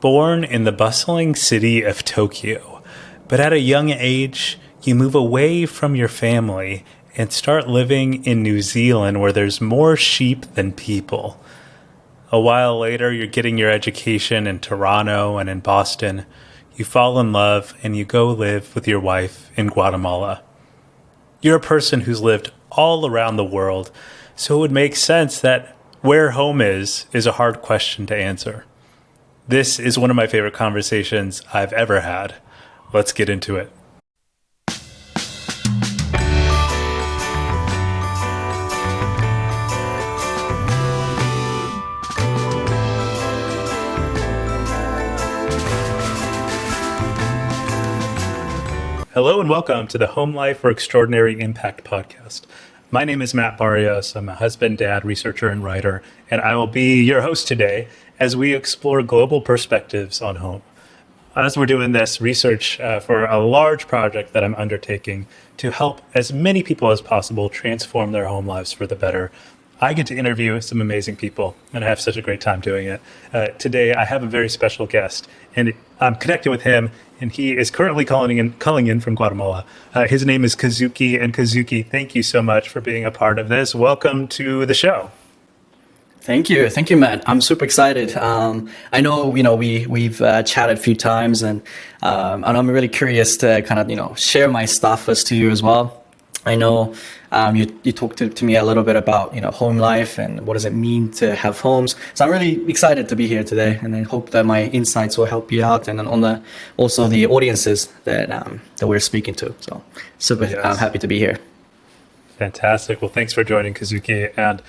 born in the bustling city of Tokyo, but at a young age, you move away from your family and start living in New Zealand where there's more sheep than people. A while later, you're getting your education in Toronto and in Boston. You fall in love and you go live with your wife in Guatemala. You're a person who's lived all around the world, so it would make sense that where home is a hard question to answer. This is one of my favorite conversations I've ever had. Let's get into it. Hello and welcome to the Home Life for Extraordinary Impact podcast. My name is Matt Barrios. I'm a husband, dad, researcher, and writer, and I will be your host today as we explore global perspectives on home. As we're doing this research for a large project that I'm undertaking to help as many people as possible transform their home lives for the better, I get to interview some amazing people, and I have such a great time doing it. Today, I have a very special guest, and I'm connected with him, and he is currently calling in from Guatemala. His name is Kazuki, and Kazuki, thank you so much for being a part of this. Welcome to the show. Thank you, Matt. I'm super excited. I know, we've chatted a few times, and I'm really curious to kind of, share my stuff to you as well. I know you talked to me a little bit about home life and what does it mean to have homes. So I'm really excited to be here today, and I hope that my insights will help you out, and then also the audiences that we're speaking to. So super happy to be here. Fantastic. Well, thanks for joining, Kazuki. And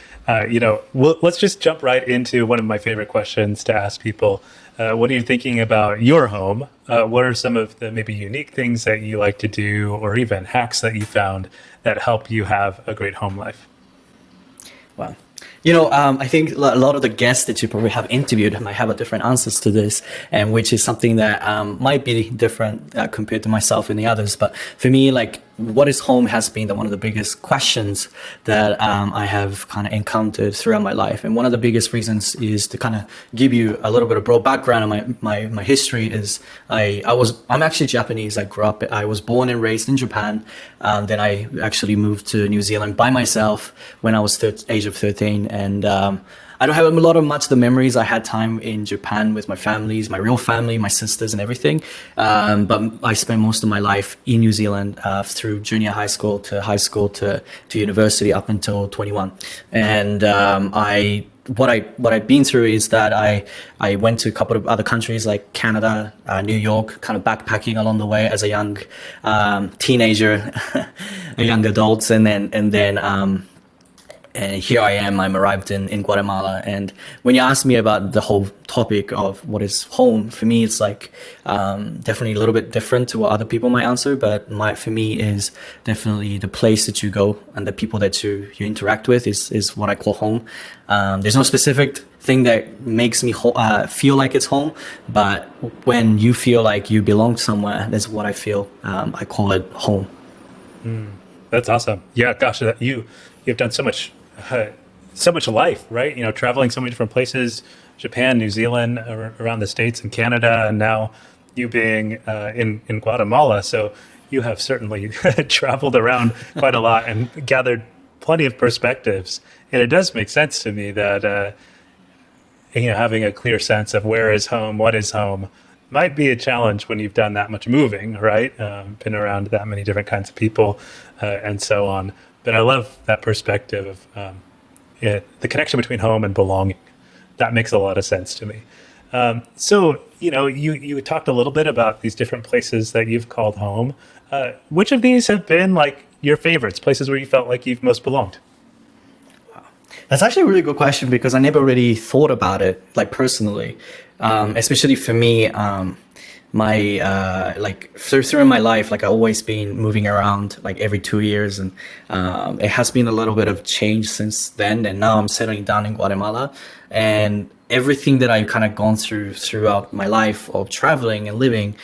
let's just jump right into one of my favorite questions to ask people. What are you thinking about your home? What are some of the maybe unique things that you like to do, or even hacks that you found that help you have a great home life? Wow. I think a lot of the guests that you probably have interviewed might have a different answers to this, and which is something that might be different compared to myself and the others. But for me, what is home has been one of the biggest questions that I have kind of encountered throughout my life. And one of the biggest reasons is to kind of give you a little bit of broad background on my history is I'm actually Japanese. I was born and raised in Japan. Then I actually moved to New Zealand by myself when I was age of 13. And I don't have much of the memories. I had time in Japan with my families, my real family, my sisters and everything. But I spent most of my life in New Zealand through junior high school to university up until 21. And what I've been through is that I went to a couple of other countries like Canada, New York, kind of backpacking along the way as a young teenager, a young adult, and here I am, I'm arrived in Guatemala. And when you ask me about the whole topic of what is home, for me, it's definitely a little bit different to what other people might answer. But for me is definitely the place that you go and the people that you interact with is what I call home. There's no specific thing that makes me feel like it's home. But when you feel like you belong somewhere, that's what I feel. I call it home. That's awesome. Yeah, gosh, you've done so much life, right? Traveling so many different places, Japan, New Zealand, around the States and Canada, and now you being in Guatemala. So you have certainly traveled around quite a lot and gathered plenty of perspectives. And it does make sense to me that, having a clear sense of where is home, what is home, might be a challenge when you've done that much moving, right? Been around that many different kinds of people and so on. But I love that perspective of the connection between home and belonging. That makes a lot of sense to me. So, you talked a little bit about these different places that you've called home. Which of these have been your favorites, places where you felt like you've most belonged? That's actually a really good question because I never really thought about it, personally. Especially for me, through my life, I've always been moving around every 2 years, and it has been a little bit of change since then. And now I'm settling down in Guatemala, and everything that I've kind of gone throughout my life of traveling and living,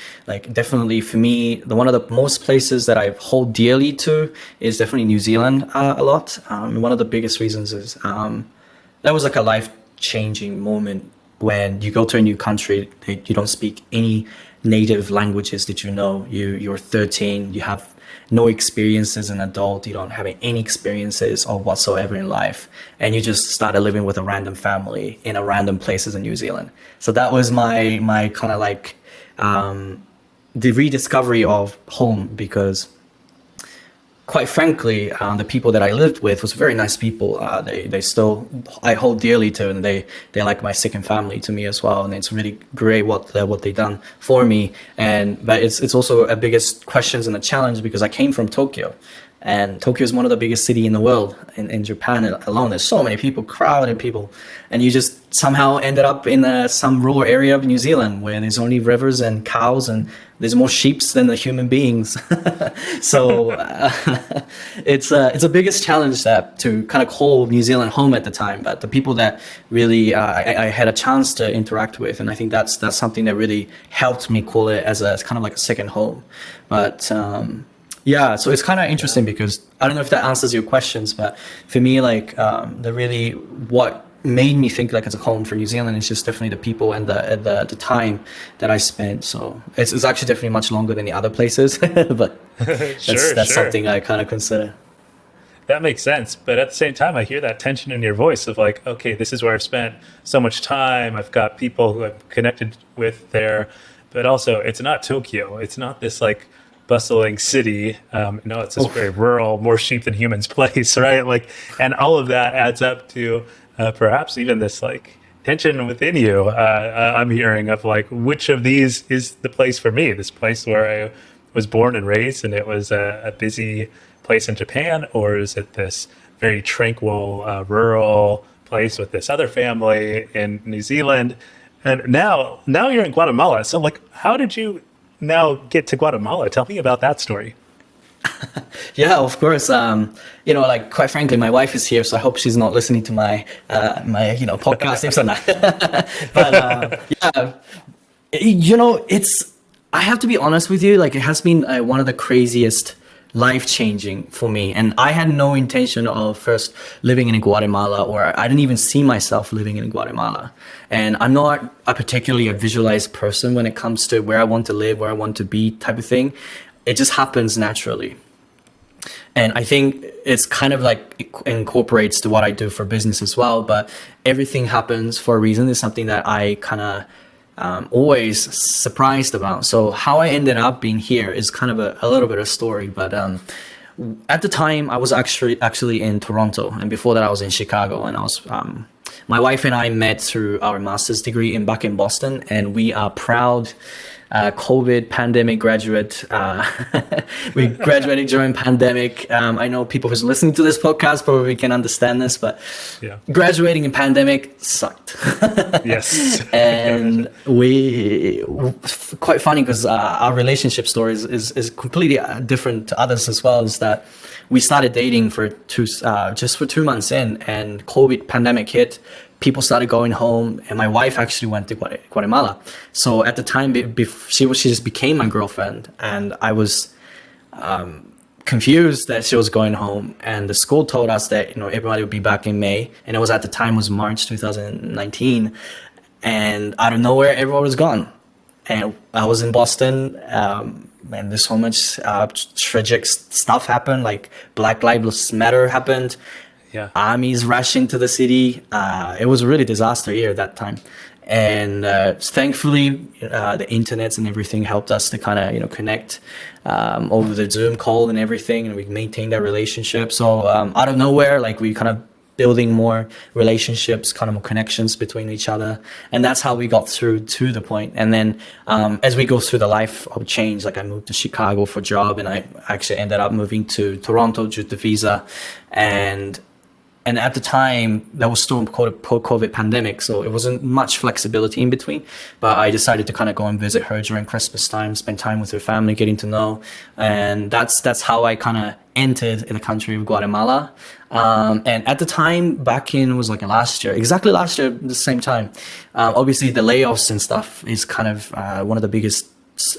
definitely for me, one of the most places that I hold dearly to is definitely New Zealand a lot. One of the biggest reasons is that was a life-changing moment when you go to a new country, you don't speak any native languages that you know. You're 13, you have no experience as an adult, you don't have any experiences or whatsoever in life, and you just started living with a random family in a random places in New Zealand. So that was my kind of like the rediscovery of home, because quite frankly, the people that I lived with was very nice people. They still I hold dearly to, and they like my second family to me as well. And it's really great what they done for me. But it's also a biggest questions and a challenge, because I came from Tokyo, and Tokyo is one of the biggest city in the world. In Japan alone, there's so many people, crowded people, and you just somehow ended up in some rural area of New Zealand where there's only rivers and cows, and there's more sheep than the human beings. So it's a biggest challenge that to kind of call New Zealand home at the time. But the people that really I had a chance to interact with, and I think that's something that really helped me call it as a kind of like a second home. But yeah, so it's kind of interesting, because I don't know if that answers your questions, but for me, like what made me think like it's a home for New Zealand is just definitely the people and the time that I spent. So it's actually definitely much longer than the other places, but that's something I kind of consider. That makes sense. But at the same time, I hear that tension in your voice of like, okay, this is where I've spent so much time. I've got people who I've connected with there, but also it's not Tokyo. It's not this like bustling city. No, it's this very rural, more sheep than humans place, right? Like, and all of that adds up to perhaps even this like tension within you. I'm hearing of like, which of these is the place for me? This place where I was born and raised, and it was a busy place in Japan, or is it this very tranquil, rural place with this other family in New Zealand? And now you're in Guatemala. So like, how did you now get to Guatemala? Tell me about that story. Yeah, of course. Like quite frankly, my wife is here, so I hope she's not listening to my podcast if so not. But it's. I have to be honest with you. Like, it has been one of the craziest life-changing for me, and I had no intention of first living in Guatemala, or I didn't even see myself living in Guatemala. And I'm not a particularly a visualized person when it comes to where I want to live, where I want to be type of thing. It just happens naturally. And I think it's kind of like incorporates to what I do for business as well, but everything happens for a reason. It's something that I kind of always surprised about. So how I ended up being here is kind of a little bit of a story, but at the time I was actually in Toronto, and before that I was in Chicago, and I was my wife and I met through our master's degree back in Boston, and we are proud COVID pandemic graduate. We graduated during pandemic. I know people who's listening to this podcast probably can understand this, but graduating in pandemic sucked. Yes. And we quite funny, because our relationship story is completely different to others as well, is that we started dating for just for 2 months in, and COVID pandemic hit. People started going home, and my wife actually went to Guatemala. So at the time, she just became my girlfriend, and I was confused that she was going home. And the school told us that everybody would be back in May, and it was at the time was March 2019, and out of nowhere, everyone was gone. And I was in Boston, and there's so much tragic stuff happened, like Black Lives Matter happened. Yeah. Armies rushed into the city. It was a really disaster year at that time. And thankfully, the internet and everything helped us to kind of, connect over the Zoom call and everything. And we maintained that relationship. So out of nowhere, like we kind of building more relationships, kind of more connections between each other. And that's how we got through to the point. And then as we go through the life of change, like I moved to Chicago for a job, and I actually ended up moving to Toronto due to visa. And at the time, that was still COVID pandemic, so it wasn't much flexibility in between. But I decided to kind of go and visit her during Christmas time, spend time with her family, getting to know. And that's how I kind of entered in the country of Guatemala. And at the time, back in, was like exactly last year, at the same time. Obviously, the layoffs and stuff is kind of one of the biggest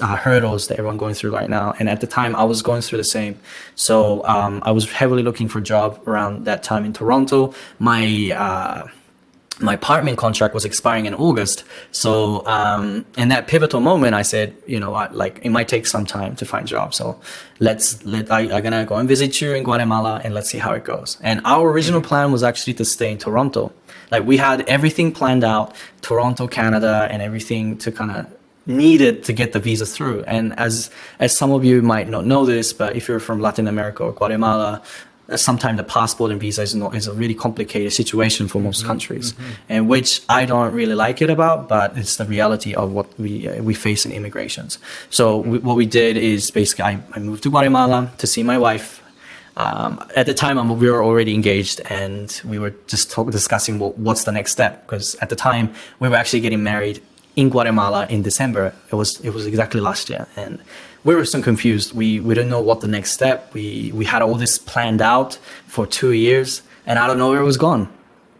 hurdles that everyone going through right now, and at the time I was going through the same. So I was heavily looking for a job around that time in Toronto. My my apartment contract was expiring in August. So in that pivotal moment, I said, like it might take some time to find a job. So I'm gonna go and visit you in Guatemala and let's see how it goes. And our original plan was actually to stay in Toronto. Like we had everything planned out, Toronto, Canada, and everything to kind of needed to get the visa through. And as some of you might not know this, but if you're from Latin America or Guatemala, sometimes the passport and visa is a really complicated situation for most countries, and which I don't really like it about, but it's the reality of what we face in immigrations. So what we did is basically I moved to Guatemala to see my wife. At the time, we were already engaged, and we were just discussing what's the next step, because at the time we were actually getting married in Guatemala in December. It was exactly last year, and we were so confused. We didn't know what the next step. We had all this planned out for 2 years, and I don't know where it was gone.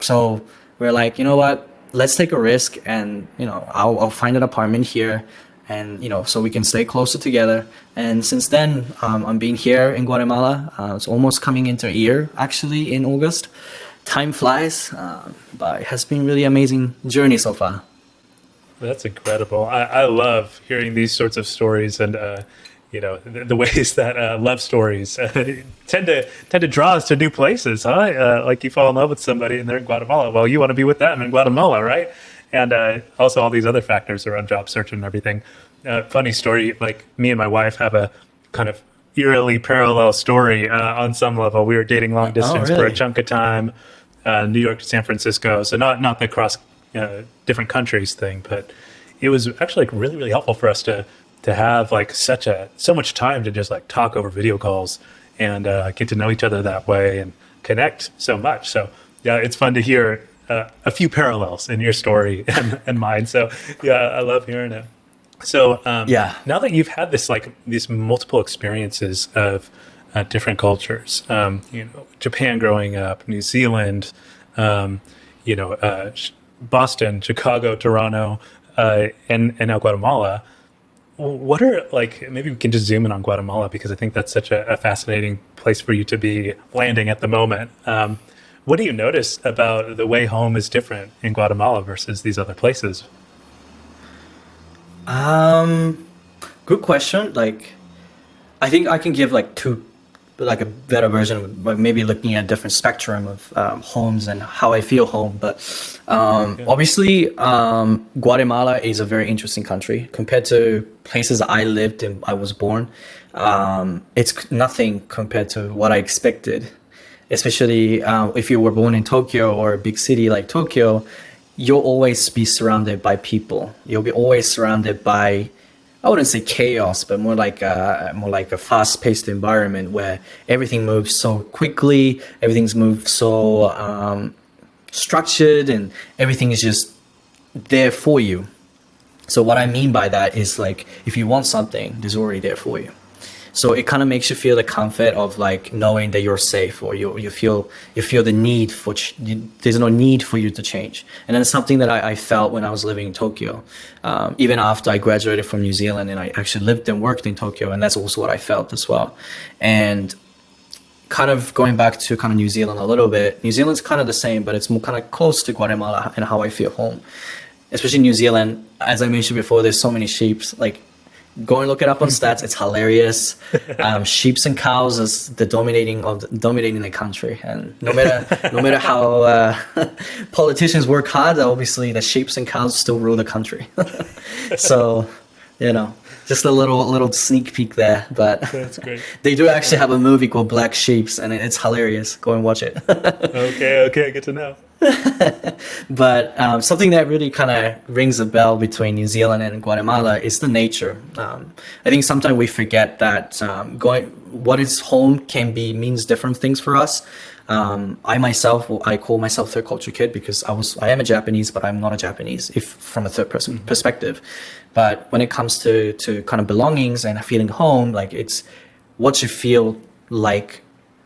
So we're like, you know what? Let's take a risk, and I'll find an apartment here, and so we can stay closer together. And since then, I'm being here in Guatemala. It's almost coming into a year actually in August. Time flies, but it has been really amazing journey so far. That's incredible. I love hearing these sorts of stories, and the ways that love stories tend to draw us to new places. Huh? Like you fall in love with somebody and they're in Guatemala. Well, you want to be with them in Guatemala, right? And also all these other factors around job search and everything. Funny story. Like me and my wife have a kind of eerily parallel story on some level. We were dating long distance for a chunk of time, New York to San Francisco. So not the cross different countries thing, but it was actually like really, really helpful for us to have like so much time to just like talk over video calls and get to know each other that way and connect so much. So yeah, it's fun to hear a few parallels in your story and mine. So yeah, I love hearing it. So now that you've had these multiple experiences of different cultures, Japan growing up, New Zealand, Boston, Chicago, Toronto, and now Guatemala. What are maybe we can just zoom in on Guatemala, because I think that's such a fascinating place for you to be landing at the moment. What do you notice about the way home is different in Guatemala versus these other places? Good question. I think I can give a better version of maybe looking at a different spectrum of homes and how I feel home. But obviously, Guatemala is a very interesting country compared to places I lived and I was born. It's nothing compared to what I expected, especially if you were born in Tokyo or a big city like Tokyo. You'll always be surrounded by people. You'll be always surrounded by, I wouldn't say chaos, but more like a fast-paced environment where everything moves so quickly, everything's moved so structured, and everything is just there for you. So what I mean by that is if you want something, there's already there for you. So it kind of makes you feel the comfort of knowing that you're safe, or you feel the need for there's no need for you to change. And that's something that I felt when I was living in Tokyo, even after I graduated from New Zealand, and I actually lived and worked in Tokyo, and that's also what I felt as well. And kind of going back to kind of New Zealand a little bit, New Zealand's kind of the same, but it's more kind of close to Guatemala and how I feel home. Especially New Zealand, as I mentioned before, there's so many sheep. Go and look it up on stats. It's hilarious. Sheep and cows is the dominating the country, and no matter how politicians work hard, obviously the sheep and cows still rule the country. So, just a little sneak peek there. But That's great. They do actually have a movie called Black Sheeps, and it's hilarious. Go and watch it. Okay, good to know. But something that really kind of rings a bell between New Zealand and Guatemala is the nature. I think sometimes we forget that what is home means different things for us. I call myself third culture kid because I am a Japanese, but I'm not a Japanese if from a third person perspective. But when it comes to kind of belongings and feeling home, it's what you feel like.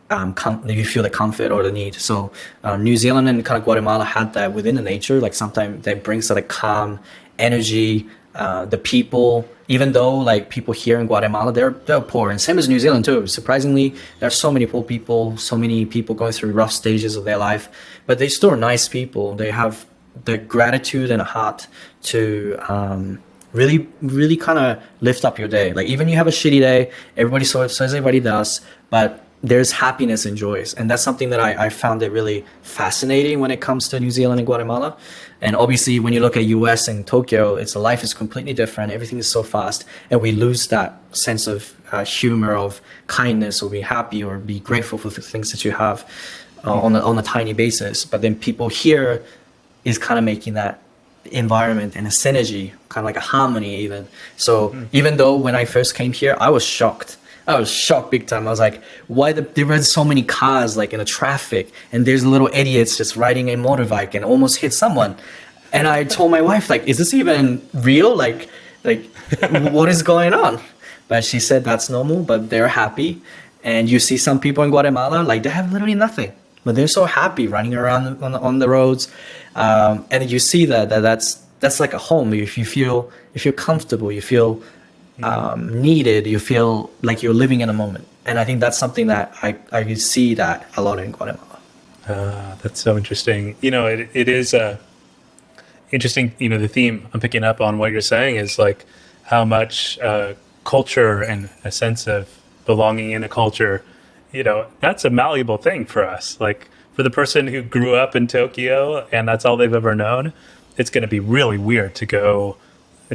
You feel the comfort or the need. So New Zealand and kind of Guatemala had that within the nature. Sometimes that brings calm energy. The people, even though people here in Guatemala, they're poor, and same as New Zealand too. Surprisingly, there are so many poor people, so many people going through rough stages of their life, but they still are nice people. They have the gratitude and heart to really kind of lift up your day. Like even you have a shitty day, everybody says everybody does, but there's happiness and joys, and that's something that I found it really fascinating when it comes to New Zealand and Guatemala. And obviously, when you look at US and Tokyo, life is completely different. Everything is so fast, and we lose that sense of humor, of kindness, or be happy, or be grateful for the things that you have on a tiny basis. But then people here is kind of making that environment and a synergy, kind of like a harmony even. So even though when I first came here, I was shocked big time. I was like, why there were so many cars like in the traffic, and there's little idiots just riding a motorbike and almost hit someone. And I told my wife, like, is this even real? Like what is going on? But she said that's normal, but they're happy. And you see some people in Guatemala, like they have literally nothing, but they're so happy running around on the roads. And you see that's like a home. If you feel comfortable, you feel needed, you feel like you're living in a moment. And I think that's something that I see that a lot in Guatemala. That's so interesting. It is interesting. The theme I'm picking up on what you're saying is like how much culture and a sense of belonging in a culture, that's a malleable thing for us. Like for the person who grew up in Tokyo and that's all they've ever known, it's going to be really weird to go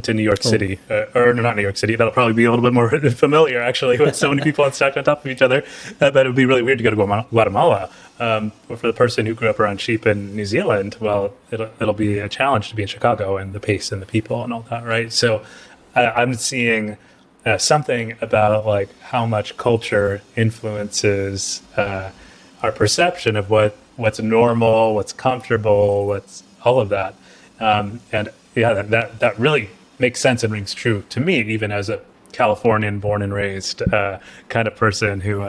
to New York City, or not New York City. That'll probably be a little bit more familiar, actually, with so many people stacked on top of each other. But it would be really weird to go to Guatemala. Or for the person who grew up around sheep in New Zealand, well, it'll be a challenge to be in Chicago and the pace and the people and all that, right? So I'm seeing something about like how much culture influences our perception of what's normal, what's comfortable, what's all of that. And yeah, that really makes sense and rings true to me, even as a Californian born and raised kind of person who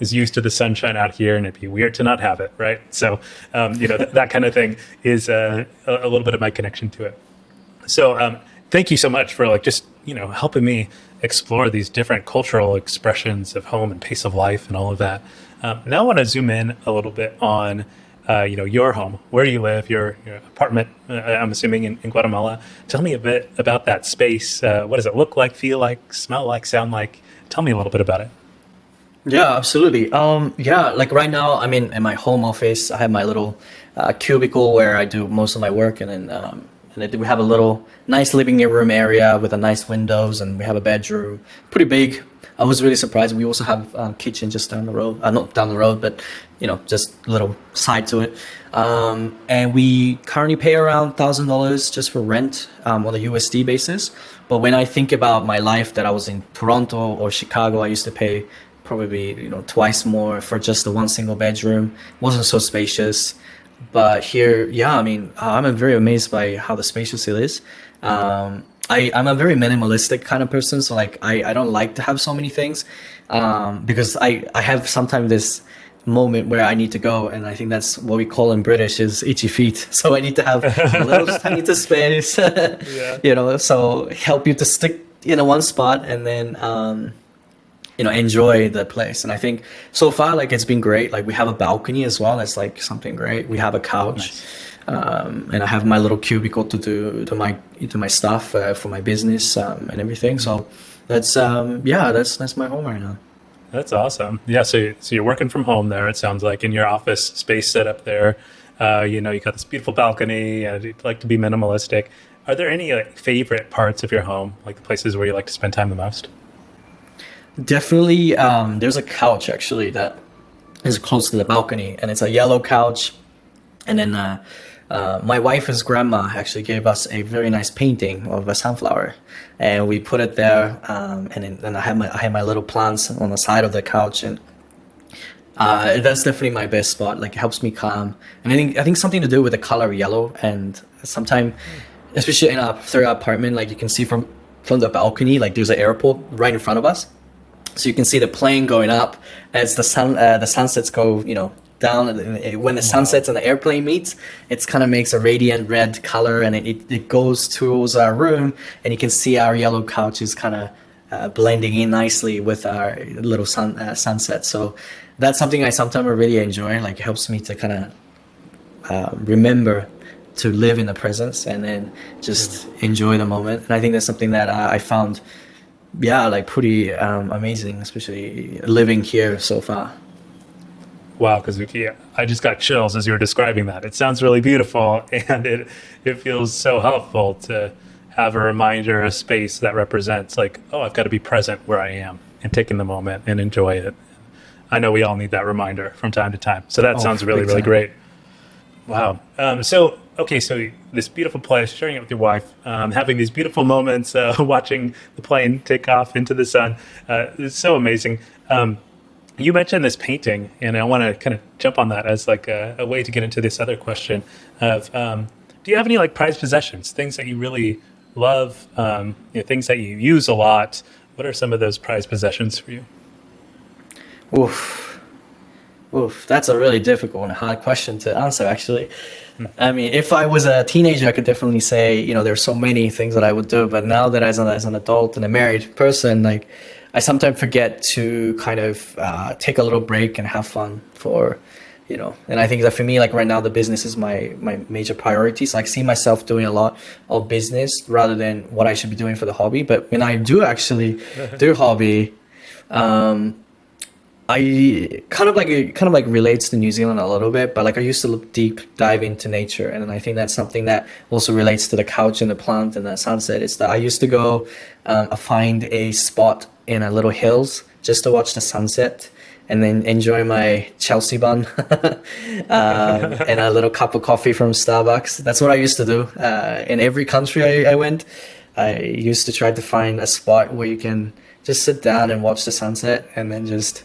is used to the sunshine out here, and it'd be weird to not have it, right? So that kind of thing is a little bit of my connection to it. So thank you so much for like just helping me explore these different cultural expressions of home and pace of life and all of that. Now I want to zoom in a little bit on your home, where you live, your apartment, I'm assuming in Guatemala. Tell me a bit about that space. What does it look like, feel like, smell like, sound like? Tell me a little bit about it. Yeah, absolutely. Like right now I'm in my home office. I have my little cubicle where I do most of my work, and then we have a little nice living room area with a nice windows, and we have a bedroom, pretty big. I was really surprised. We also have a kitchen just down the road, not down the road, but just a little side to it. And we currently pay around $1,000 just for rent on a USD basis. But when I think about my life that I was in Toronto or Chicago, I used to pay probably twice more for just the one single bedroom. It wasn't so spacious. But here, yeah, I mean, I'm very amazed by how the spacious it is. I'm a very minimalistic kind of person, so like I don't like to have so many things because I have sometimes this moment where I need to go, and I think that's what we call in British is itchy feet. So I need to have a little tiny bit of space, so help you to stick in one spot and then enjoy the place. And I think so far like it's been great. Like we have a balcony as well. That's like something great. We have a couch. Nice. And I have my little cubicle to do my stuff for my business and everything. So that's my home right now. That's awesome. Yeah, so you're working from home there. It sounds like in your office space set up there. You got this beautiful balcony. You like to be minimalistic. Are there any like favorite parts of your home, like the places where you like to spend time the most? Definitely. There's a couch actually that is close to the balcony, and it's a yellow couch. And then my wife's grandma actually gave us a very nice painting of a sunflower, and we put it there. And then I have my little plants on the side of the couch, and that's definitely my best spot. Like it helps me calm, and I think something to do with the color yellow. And sometimes, especially in our third apartment, like you can see from the balcony, like there's an airport right in front of us, so you can see the plane going up as the sunsets go, down. When the sun sets and the airplane meets, it kind of makes a radiant red color, and it goes towards our room, and you can see our yellow couches kind of blending in nicely with our little sunset. So that's something I sometimes really enjoy. Like it helps me to kind of remember to live in the presence and then just enjoy the moment. And I think that's something that I found, yeah, like pretty amazing, especially living here so far. Wow, Kazuki, I just got chills as you were describing that. It sounds really beautiful, and it feels so helpful to have a reminder, a space that represents like, oh, I've got to be present where I am and taking the moment and enjoy it. I know we all need that reminder from time to time. So that sounds really, big really time. great. Wow. So this beautiful place, sharing it with your wife, having these beautiful moments, watching the plane take off into the sun. It's so amazing. You mentioned this painting, and I want to kind of jump on that as like a way to get into this other question of, do you have any like prized possessions, things that you really love, things that you use a lot? What are some of those prized possessions for you? Oof. Oof, that's a really difficult and hard question to answer, actually. I mean, if I was a teenager, I could definitely say, there's so many things that I would do. But now that as an adult and a married person, like, I sometimes forget to kind of take a little break and have fun and I think that for me, like right now, the business is my major priority. So I see myself doing a lot of business rather than what I should be doing for the hobby. But when I do actually do hobby, I kind of like relates to New Zealand a little bit, but like I used to look deep dive into nature, and I think that's something that also relates to the couch and the plant and the sunset. Is that I used to go find a spot in a little hills just to watch the sunset, and then enjoy my Chelsea bun and a little cup of coffee from Starbucks. That's what I used to do in every country I went. I used to try to find a spot where you can just sit down and watch the sunset, and then just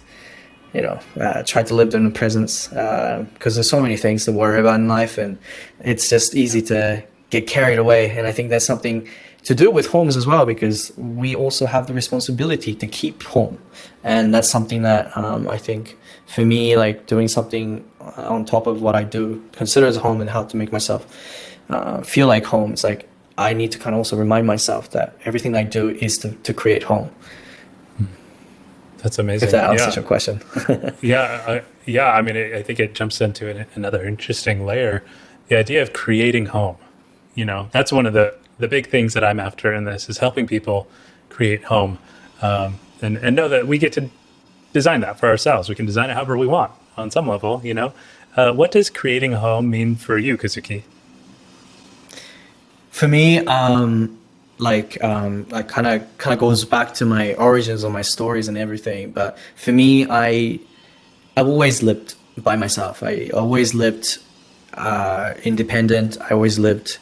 try to live in the presence, because there's so many things to worry about in life, and it's just easy to get carried away. And I think that's something to do with homes as well, because we also have the responsibility to keep home. And that's something that I think for me, like doing something on top of what I do consider as a home and how to make myself feel like home. It's like I need to kind of also remind myself that everything I do is to create home. That's amazing. If that answers your question. Yeah. I mean, I think it jumps into another interesting layer. The idea of creating home. That's one of the big things that I'm after in this, is helping people create home, and know that we get to design that for ourselves. We can design it however we want on some level. What does creating a home mean for you, Kazuki? For me, like kind of goes back to my origins or my stories and everything. But for me, I've always lived by myself. I always lived independent. I always lived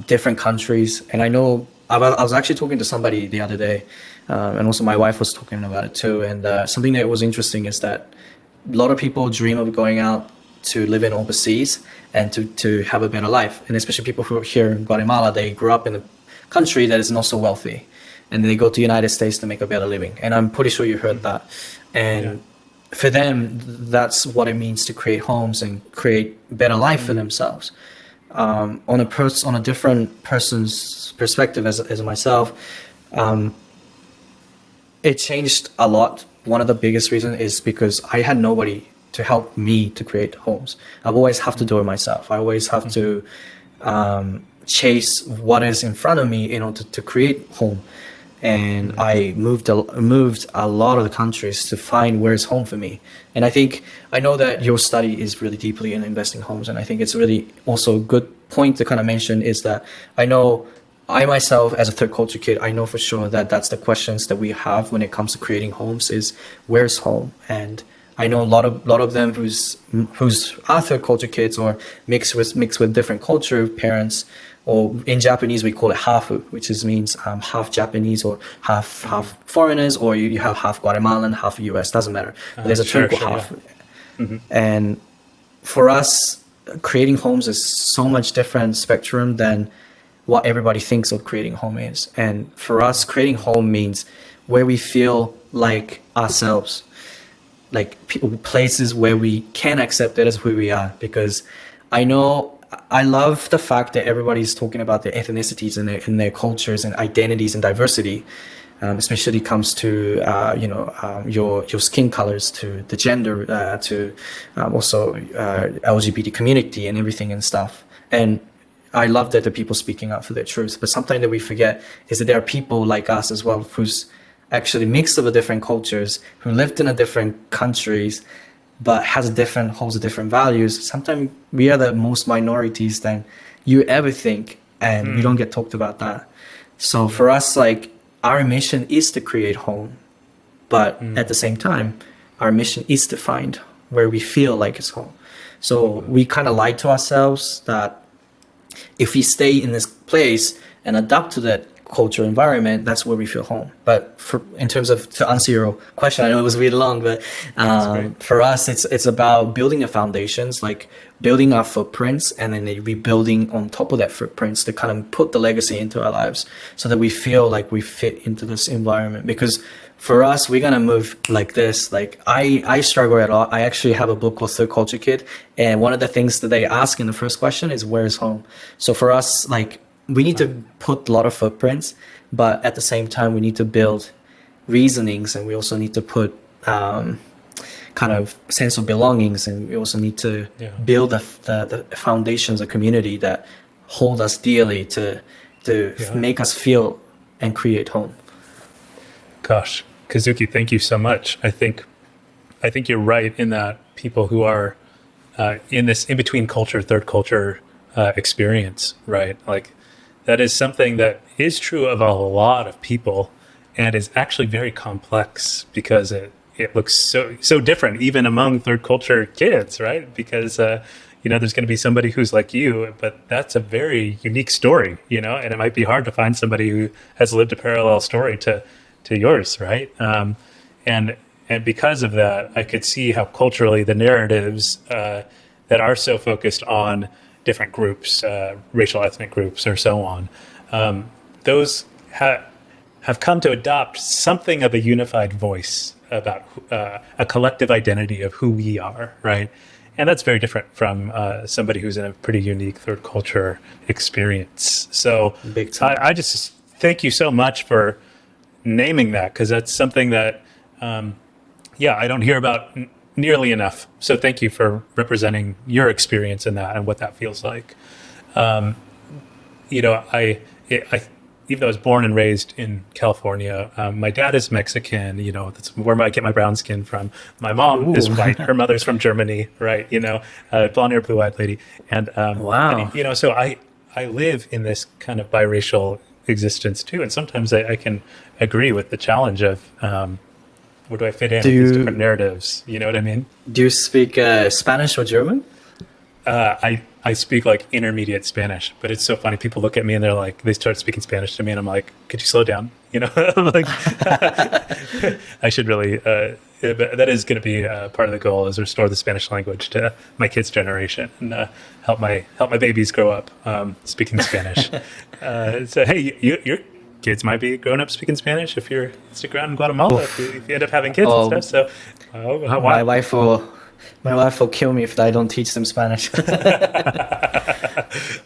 different countries. And I know I was actually talking to somebody the other day, and also my wife was talking about it too. And something that was interesting is that a lot of people dream of going out to live in overseas and to have a better life. And especially people who are here in Guatemala, they grew up in a country that is not so wealthy, and they go to the United States to make a better living. And I'm pretty sure you heard that. And for them, that's what it means to create homes and create better life for themselves. On a different person's perspective, as myself, it changed a lot. One of the biggest reasons is because I had nobody to help me to create homes. I always have to do it myself. I always have to chase what is in front of me in order to create home. And I moved a lot of the countries to find where is home for me. And I know that your study is really deeply in investing homes, and I think it's really also a good point to kind of mention is that I know I myself, as a third culture kid, I know for sure that that's the questions that we have when it comes to creating homes is where's home. And I know a lot of them who's are third culture kids or mixed with different culture parents, or in Japanese we call it hafu, which means half Japanese or half foreigners, or you have half Guatemalan, half US, doesn't matter. But there's a term called hafu. Yeah. Mm-hmm. And for us, creating homes is so much different spectrum than what everybody thinks of creating home is. And for us, creating home means where we feel like ourselves, like places where we can accept it as who we are. Because I love the fact that everybody's talking about their ethnicities and their cultures and identities and diversity, especially comes to your skin colors, to the gender, to also LGBT community and everything and stuff. And I love that the people speaking out for their truth, but something that we forget is that there are people like us as well who's actually mixed of the different cultures, who lived in a different countries, but holds a different values. Sometimes we are the most minorities than you ever think, and we don't get talked about that. So for us, like, our mission is to create home, but at the same time, our mission is to find where we feel like it's home. So we kind of lie to ourselves that if we stay in this place and adapt to that culture environment, that's where we feel home. But in terms of, to answer your question, I know it was really long, but for us, it's about building the foundations, like building our footprints, and then rebuilding on top of that footprints to kind of put the legacy into our lives so that we feel like we fit into this environment. Because for us, we're gonna move like this. Like I struggle a lot. I actually have a book called Third Culture Kid, and one of the things that they ask in the first question is, where's home? So for us, like, we need to put a lot of footprints, but at the same time, we need to build reasonings, and we also need to put kind of sense of belongings, and we also need to build the foundations of community that hold us dearly to make us feel and create home. Gosh, Kazuki, thank you so much. I think you're right in that people who are in this in between culture, third culture experience, right? Like, that is something that is true of a lot of people, and is actually very complex because it looks so different even among third culture kids, right? Because there's going to be somebody who's like you, but that's a very unique story, and it might be hard to find somebody who has lived a parallel story to yours, right? And because of that, I could see how culturally the narratives that are so focused on different groups, racial, ethnic groups, or so on, those have come to adopt something of a unified voice about a collective identity of who we are, right? And that's very different from somebody who's in a pretty unique third culture experience. So I just thank you so much for naming that, because that's something that, I don't hear about nearly enough. So thank you for representing your experience in that and what that feels like. I even though I was born and raised in California, my dad is Mexican. That's where I get my brown skin from. My mom is white. Her mother's from Germany, right? Blonde-haired, blue-eyed lady. And Wow. and, so I live in this kind of biracial existence too. And sometimes I can agree with the challenge of where do I fit in with these different narratives? You know what I mean? Do you speak Spanish or German? I speak like intermediate Spanish, but it's so funny. People look at me and they start speaking Spanish to me, and I'm like, could you slow down? Like, I should really, that is going to be part of the goal, is restore the Spanish language to my kids' generation and help my babies grow up speaking Spanish. So, hey, your kids might be growing up speaking Spanish if you're stick around in Guatemala, if you end up having kids and stuff. So, my wife will kill me if I don't teach them Spanish.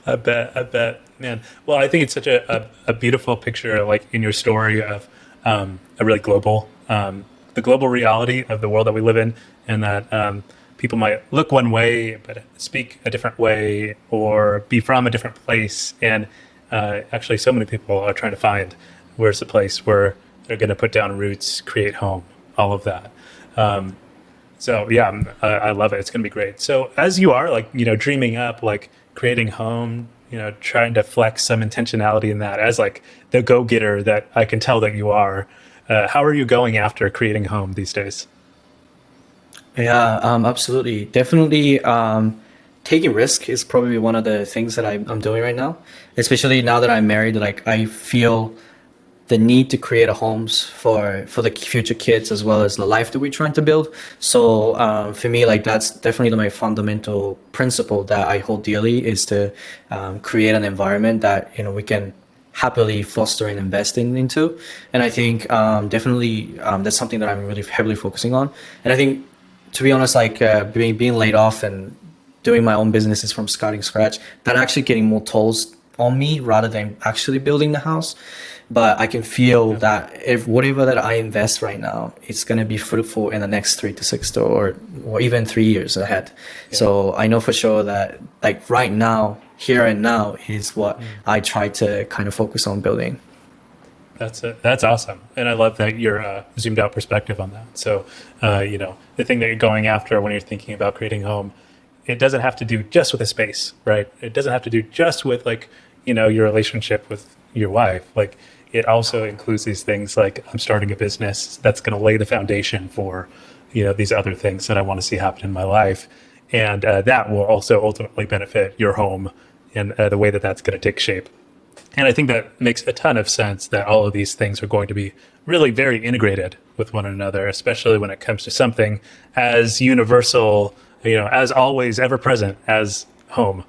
I bet, man. Well, I think it's such a beautiful picture, like in your story of a really the global reality of the world that we live in, and that people might look one way but speak a different way, or be from a different place. And actually, so many people are trying to find where's the place where they're going to put down roots, create home, all of that. So yeah, I love it. It's going to be great. So as you are dreaming up, creating home, trying to flex some intentionality in that as the go-getter that I can tell that you are, how are you going after creating home these days? Yeah, absolutely. Definitely, taking risk is probably one of the things that I'm doing right now, especially now that I'm married. I feel the need to create a homes for the future kids, as well as the life that we're trying to build. So for me, that's definitely my fundamental principle that I hold dearly, is to create an environment that we can happily foster and invest into. And I think definitely that's something that I'm really heavily focusing on. And I think, to be honest, being laid off and doing my own businesses from starting scratch, that actually getting more tolls on me rather than actually building the house. but I can feel that if whatever that I invest right now, it's going to be fruitful in the next 3 to 6 to or even 3 years ahead. So I know for sure that like right now, here and now is what I try to kind of focus on building. That's awesome, and I love that your zoomed out perspective on that. So, the thing that you're going after when you're thinking about creating a home, it doesn't have to do just with a space, right? It doesn't have to do just with like, your relationship with your wife. Like, it also includes these things like I'm starting a business that's going to lay the foundation for, these other things that I want to see happen in my life, and that will also ultimately benefit your home and the way that that's going to take shape. And I think that makes a ton of sense that all of these things are going to be really very integrated with one another, especially when it comes to something as universal, as always ever present as home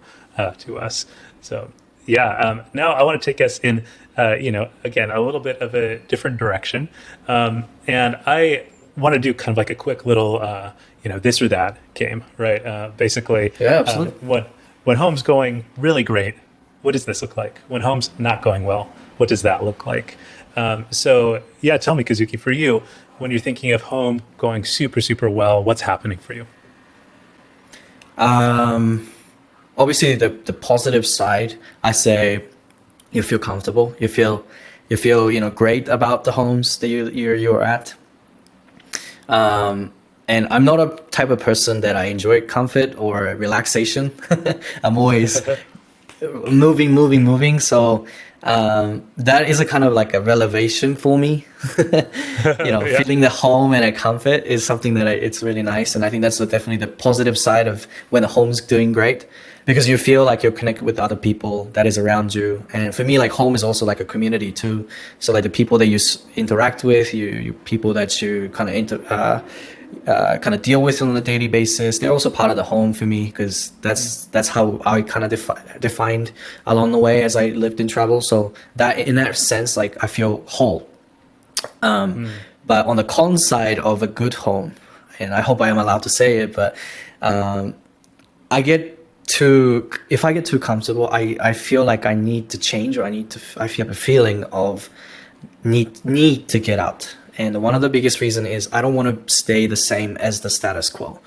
to us. So, now I want to take us in, again, a little bit of a different direction. And I want to do kind of like a quick little, this or that game, right? Basically, Yeah, absolutely. When home's going really great, what does this look like? When home's not going well, what does that look like? Tell me, Kazuki, for you, when you're thinking of home going super, super well, what's happening for you? Obviously the positive side, I say you feel comfortable, you feel great about the homes that you're at. And I'm not a type of person that I enjoy comfort or relaxation. I'm always moving. So that is a kind of like a revelation for me. Yeah. Feeling the home and a comfort is something that it's really nice. And I think that's definitely the positive side of when the home's doing great, because you feel like you're connected with other people that is around you. And for me, like home is also like a community too. So like the people that you interact with, you people that you kind of kind of deal with on a daily basis, they're also part of the home for me, because that's how I kind of defined along the way as I lived in travel. So that in that sense, like I feel whole. But on the con side of a good home, and I hope I am allowed to say it, but if I get too comfortable, I feel like I need to change, or I feel a feeling of need to get out. And one of the biggest reason is I don't want to stay the same as the status quo.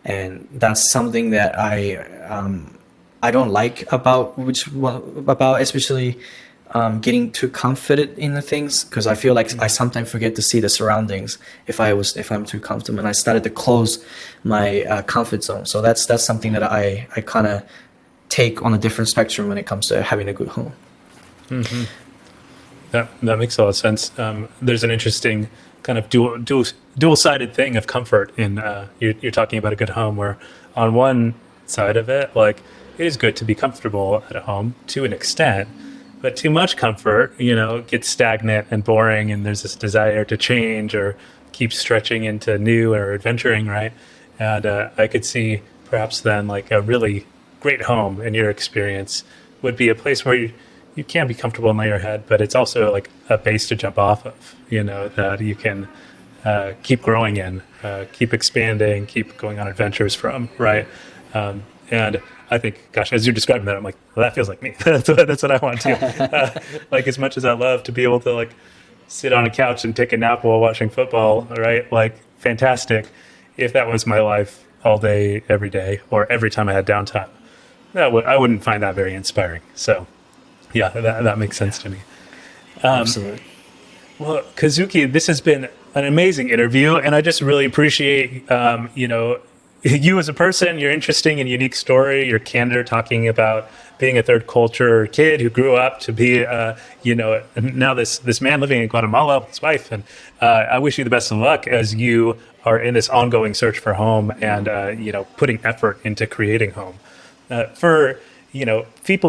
And that's something that I don't like about especially getting too confident in the things, because I feel like I sometimes forget to see the surroundings if I'm too comfortable, and I started to close my comfort zone. So that's something that I kind of take on a different spectrum when it comes to having a good home. Mm-hmm. That makes a lot of sense. There's an interesting kind of dual-sided thing of comfort in you're talking about a good home, where on one side of it, like, it is good to be comfortable at home to an extent, but too much comfort, gets stagnant and boring, and there's this desire to change or keep stretching into new or adventuring, right? And I could see perhaps then like a really great home in your experience would be a place where you can be comfortable and lay your head, but it's also like a base to jump off of, that you can keep growing in, keep expanding, keep going on adventures from, right? And I think, gosh, as you're describing that, I'm like, well, that feels like me. That's what I want to. Like, as much as I love to be able to like sit on a couch and take a nap while watching football, right? Like, fantastic. If that was my life all day, every day, or every time I had downtime, I wouldn't find that very inspiring. So, yeah, that makes sense to me. Absolutely. Well, Kazuki, this has been an amazing interview, and I just really appreciate, you as a person, your interesting and unique story, your candor talking about being a third culture kid who grew up to be, now this man living in Guatemala with his wife. And I wish you the best of luck as you are in this ongoing search for home and, putting effort into creating home. For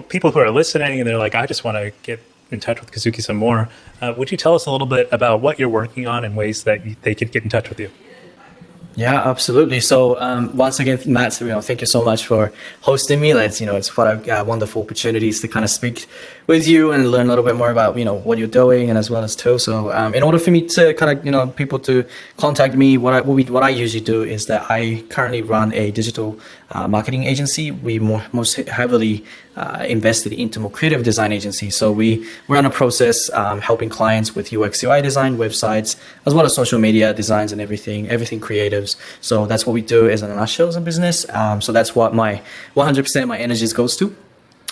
people who are listening and they're like, I just want to get in touch with Kazuki some more. Would you tell us a little bit about what you're working on and ways that they could get in touch with you? Yeah, absolutely. So once again, Matt, thank you so much for hosting me. It's what a wonderful opportunities to kind of speak with you and learn a little bit more about, what you're doing and as well as too. So in order for me to kind of, people to contact me, what I usually do is that I currently run a digital marketing agency. We most heavily invested into more creative design agency. So we're in a process helping clients with UX UI design, websites, as well as social media designs and everything creatives. So that's what we do as in a nutshell as a business. So that's what my 100% my energies goes to.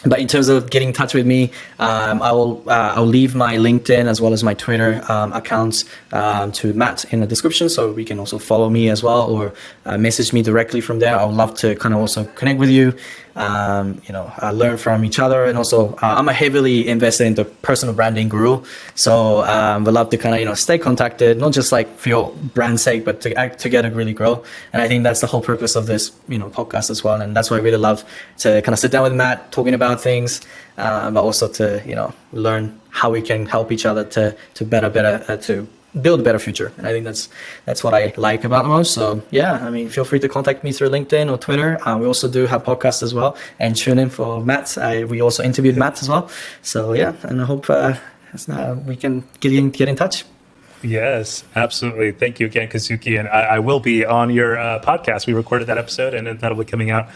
But in terms of getting in touch with me, I'll leave my LinkedIn as well as my Twitter accounts to Matt in the description, so we can also follow me as well, or message me directly from there. I would love to kind of also connect with you, learn from each other, and also I'm a heavily invested into personal branding guru, so we'd love to kind of stay contacted, not just like for your brand's sake, but to act together really grow. And I think that's the whole purpose of this podcast as well, and that's why I really love to kind of sit down with Matt talking about things, but also to learn how we can help each other to build a better future. And I think that's what I like about the most. So yeah, I mean, feel free to contact me through LinkedIn or Twitter. We also do have podcasts as well, and tune in for Matt. We also interviewed Matt as well. So yeah, and I hope we can get in touch. Yes, absolutely. Thank you again, Kazuki. And I will be on your podcast. We recorded that episode, and that'll be coming out,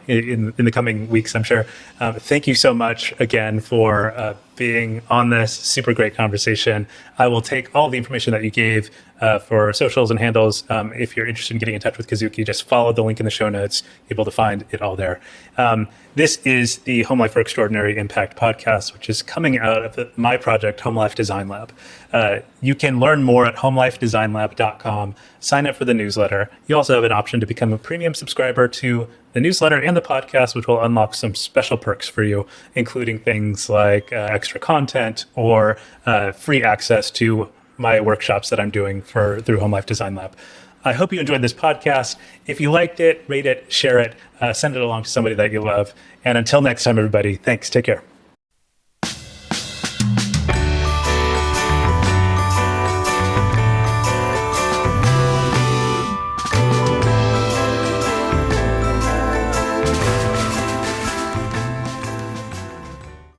in the coming weeks, I'm sure. Thank you so much again for being on this super great conversation. I will take all the information that you gave for socials and handles. If you're interested in getting in touch with Kazuki, just follow the link in the show notes. You'll be able to find it all there. This is the Home Life for Extraordinary Impact podcast, which is coming out of my project, Home Life Design Lab. You can learn more at homelifedesignlab.com. Sign up for the newsletter. You also have an option to become a premium subscriber to the newsletter and the podcast, which will unlock some special perks for you, including things like extra content or free access to my workshops that I'm doing through Home Life Design Lab. I hope you enjoyed this podcast. If you liked it, rate it, share it, send it along to somebody that you love. And until next time, everybody, thanks. Take care.